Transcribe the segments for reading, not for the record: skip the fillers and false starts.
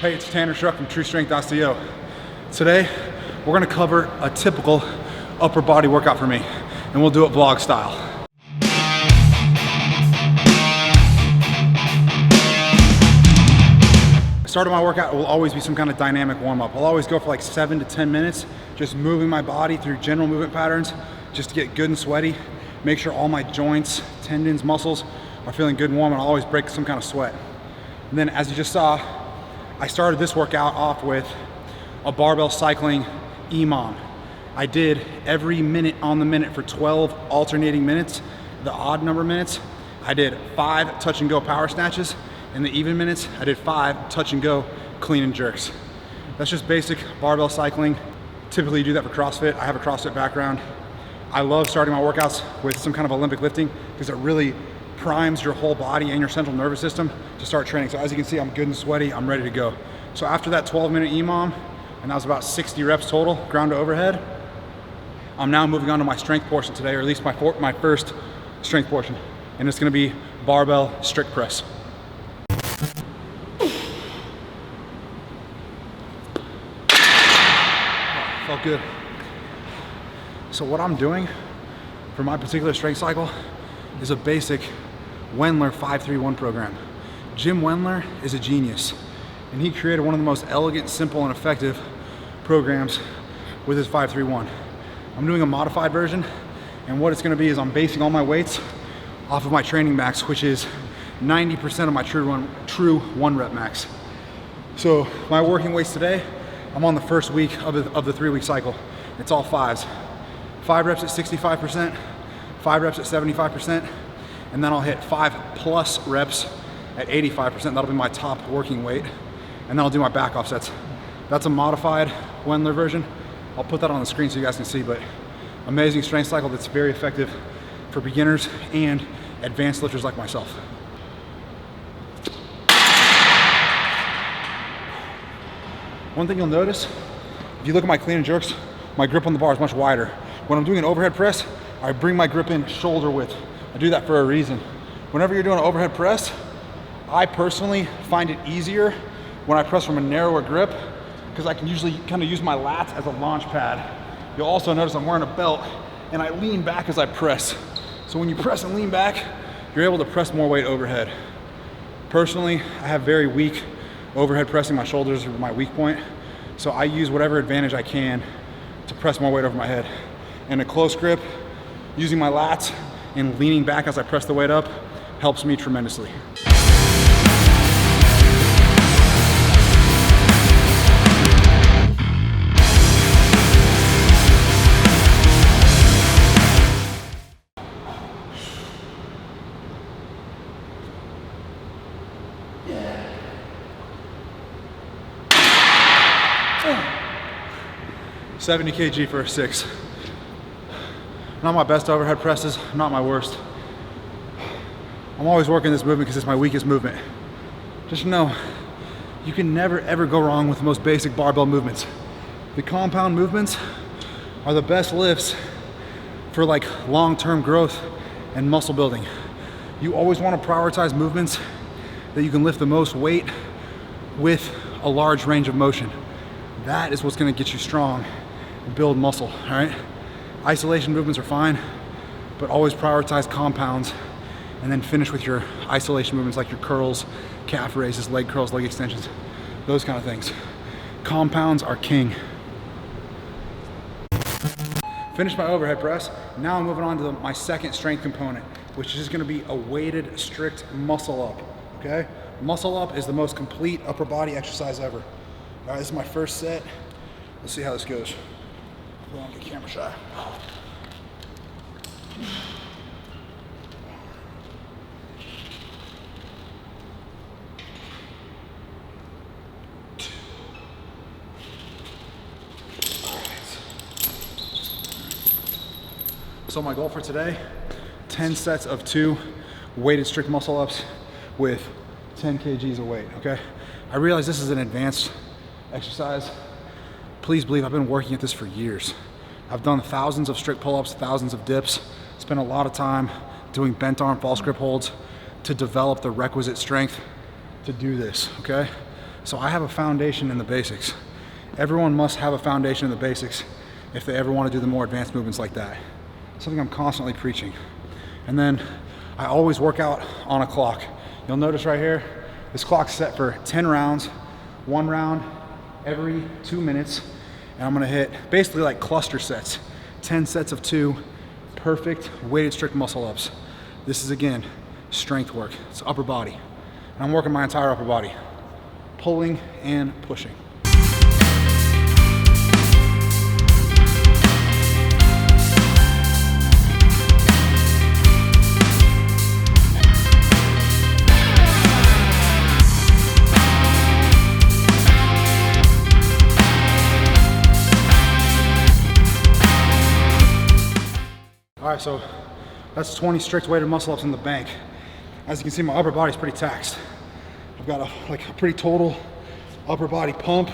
Hey, it's Tanner Struck from TrueStrength.co. Today, we're gonna cover a typical upper body workout for me, and we'll do it vlog style. The start of my workout will always be some kind of dynamic warm-up. I'll always go for like 7 to 10 minutes, just moving my body through general movement patterns, just to get good and sweaty, make sure all my joints, tendons, muscles are feeling good and warm, and I'll always break some kind of sweat. And then, as you just saw, I started this workout off with a barbell cycling EMOM. I did every minute on the minute for 12 alternating minutes. The odd number minutes, I did 5 touch and go power snatches. In the even minutes, I did 5 touch and go clean and jerks. That's just basic barbell cycling. Typically you do that for CrossFit. I have a CrossFit background. I love starting my workouts with some kind of Olympic lifting because it really primes your whole body and your central nervous system to start training. So as you can see, I'm good and sweaty, I'm ready to go. So after that 12-minute EMOM, and that was about 60 reps total, ground to overhead, I'm now moving on to my strength portion today, or at least my first strength portion. And it's gonna be barbell strict press. Felt good. So what I'm doing for my particular strength cycle is a basic Wendler 5-3-1 program. Jim Wendler is a genius, and he created one of the most elegant, simple, and effective programs with his 5-3-1. I'm doing a modified version, and what it's gonna be is I'm basing all my weights off of my training max, which is 90% of my true one rep max. So my working weights today, I'm on the first week of the 3-week cycle. It's all 5s. 5 reps at 65%, 5 reps at 75%, and then I'll hit 5+ reps at 85%. That'll be my top working weight. And then I'll do my back offsets. That's a modified Wendler version. I'll put that on the screen so you guys can see, but amazing strength cycle that's very effective for beginners and advanced lifters like myself. One thing you'll notice, if you look at my clean and jerks, my grip on the bar is much wider. When I'm doing an overhead press, I bring my grip in shoulder width. I do that for a reason. Whenever you're doing an overhead press, I personally find it easier when I press from a narrower grip because I can usually kind of use my lats as a launch pad. You'll also notice I'm wearing a belt and I lean back as I press. So when you press and lean back, you're able to press more weight overhead. Personally, I have very weak overhead pressing. My shoulders are my weak point. So I use whatever advantage I can to press more weight over my head. And a close grip, using my lats and leaning back as I press the weight up helps me tremendously. Yeah. 70 kg for a 6. Not my best overhead presses, not my worst. I'm always working this movement because it's my weakest movement. Just know, you can never ever go wrong with the most basic barbell movements. The compound movements are the best lifts for like long-term growth and muscle building. You always want to prioritize movements that you can lift the most weight with a large range of motion. That is what's going to get you strong and build muscle, all right? Isolation movements are fine, but always prioritize compounds and then finish with your isolation movements like your curls, calf raises, leg curls, leg extensions, those kind of things. Compounds are king. Finished my overhead press. Now I'm moving on to my second strength component, which is gonna be a weighted strict muscle up, okay? Muscle up is the most complete upper body exercise ever. All right, this is my first set. Let's see how this goes. Hold on, get camera shy. So my goal for today, 10 sets of 2 weighted strict muscle ups with 10 kgs of weight, okay? I realize this is an advanced exercise. Please believe I've been working at this for years. I've done thousands of strict pull-ups, thousands of dips, spent a lot of time doing bent arm false grip holds to develop the requisite strength to do this, okay? So I have a foundation in the basics. Everyone must have a foundation in the basics if they ever want to do the more advanced movements like that. Something I'm constantly preaching. And then I always work out on a clock. You'll notice right here, this clock's set for 10 rounds, 1 round every 2 minutes. And I'm gonna hit basically like cluster sets, 10 sets of 2, perfect weighted strict muscle ups. This is again, strength work, it's upper body. And I'm working my entire upper body, pulling and pushing. All right, so that's 20 strict weighted muscle ups in the bank. As you can see, my upper body's pretty taxed. I've got a pretty total upper body pump,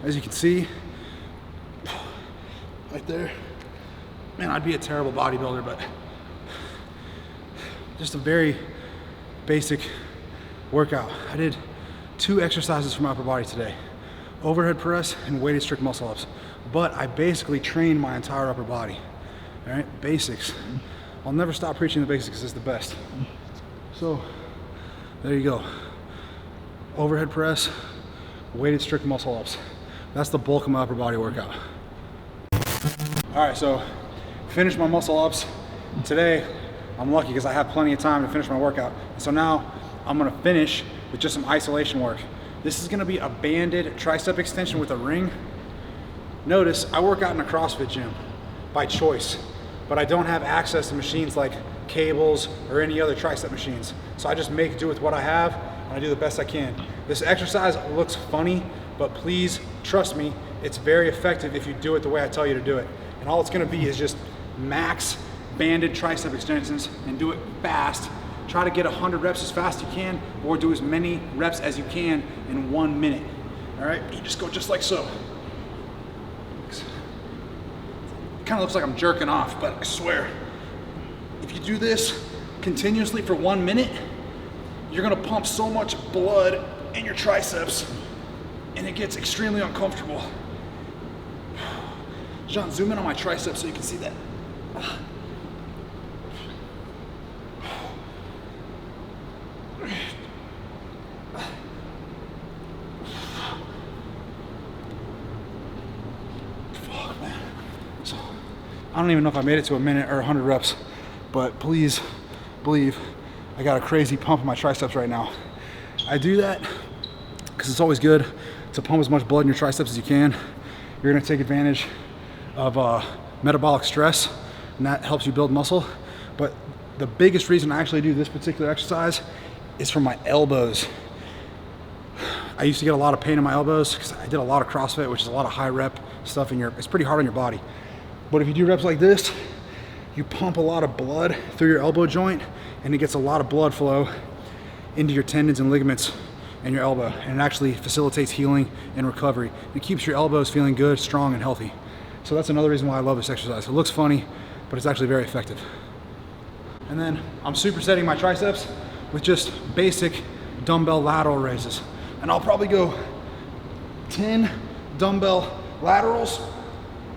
as you can see, right there. Man, I'd be a terrible bodybuilder, but just a very basic workout. I did 2 exercises for my upper body today, overhead press and weighted strict muscle ups, but I basically trained my entire upper body. All right, basics. I'll never stop preaching the basics because it's the best. So, there you go. Overhead press, weighted strict muscle ups. That's the bulk of my upper body workout. All right, so finished my muscle ups. Today, I'm lucky because I have plenty of time to finish my workout. So now I'm gonna finish with just some isolation work. This is gonna be a banded tricep extension with a ring. Notice I work out in a CrossFit gym by choice, but I don't have access to machines like cables or any other tricep machines. So I just make do with what I have and I do the best I can. This exercise looks funny, but please trust me, it's very effective if you do it the way I tell you to do it. And all it's gonna be is just max banded tricep extensions and do it fast. Try to get 100 reps as fast as you can or do as many reps as you can in 1 minute. All right, you just go just like so. Kind of looks like I'm jerking off, but I swear, if you do this continuously for 1 minute, you're gonna pump so much blood in your triceps and it gets extremely uncomfortable. John, zoom in on my triceps so you can see that. I don't even know if I made it to 1 minute or 100 reps, but please believe I got a crazy pump in my triceps right now. I do that because it's always good to pump as much blood in your triceps as you can. You're gonna take advantage of metabolic stress, and that helps you build muscle. But the biggest reason I actually do this particular exercise is for my elbows. I used to get a lot of pain in my elbows because I did a lot of CrossFit, which is a lot of high rep stuff, and it's pretty hard on your body. But if you do reps like this, you pump a lot of blood through your elbow joint and it gets a lot of blood flow into your tendons and ligaments in your elbow. And it actually facilitates healing and recovery. It keeps your elbows feeling good, strong, and healthy. So that's another reason why I love this exercise. It looks funny, but it's actually very effective. And then I'm supersetting my triceps with just basic dumbbell lateral raises. And I'll probably go 10 dumbbell laterals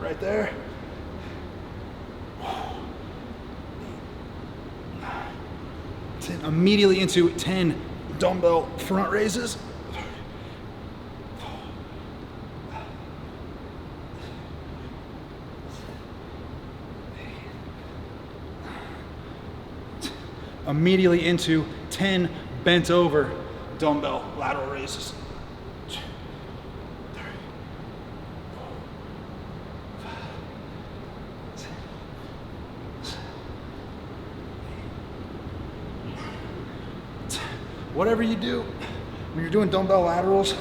right there. Immediately into 10 dumbbell front raises. Immediately into 10 bent over dumbbell lateral raises. Whatever you do, when you're doing dumbbell laterals,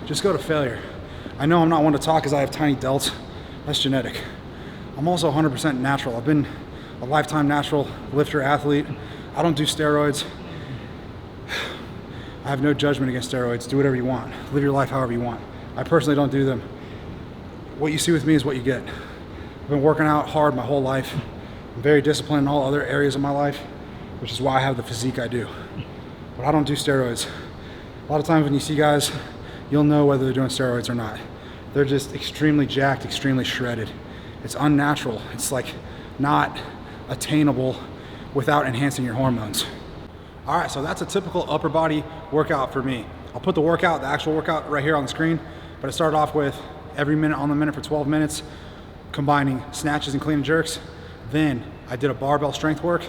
just go to failure. I know I'm not one to talk because I have tiny delts. That's genetic. I'm also 100% natural. I've been a lifetime natural lifter, athlete. I don't do steroids. I have no judgment against steroids. Do whatever you want. Live your life however you want. I personally don't do them. What you see with me is what you get. I've been working out hard my whole life. I'm very disciplined in all other areas of my life, which is why I have the physique I do. But I don't do steroids. A lot of times when you see guys, you'll know whether they're doing steroids or not. They're just extremely jacked, extremely shredded. It's unnatural. It's like not attainable without enhancing your hormones. All right, so that's a typical upper body workout for me. I'll put the workout, the actual workout right here on the screen, but I started off with every minute on the minute for 12 minutes, combining snatches and clean and jerks. Then I did a barbell strength work,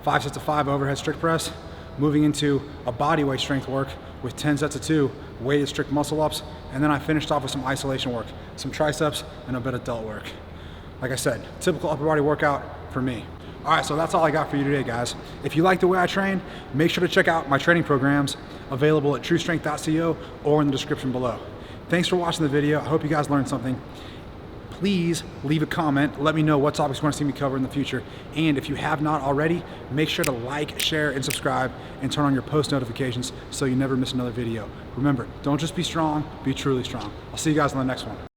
5 sets of 5 overhead strict press, moving into a body weight strength work with 10 sets of 2 weighted strict muscle ups, and then I finished off with some isolation work, some triceps, and a bit of delt work. Like I said, typical upper body workout for me. All right, so that's all I got for you today, guys. If you like the way I train, make sure to check out my training programs available at truestrength.co or in the description below. Thanks for watching the video. I hope you guys learned something. Please leave a comment. Let me know what topics you want to see me cover in the future. And if you have not already, make sure to like, share, and subscribe, and turn on your post notifications so you never miss another video. Remember, don't just be strong, be truly strong. I'll see you guys on the next one.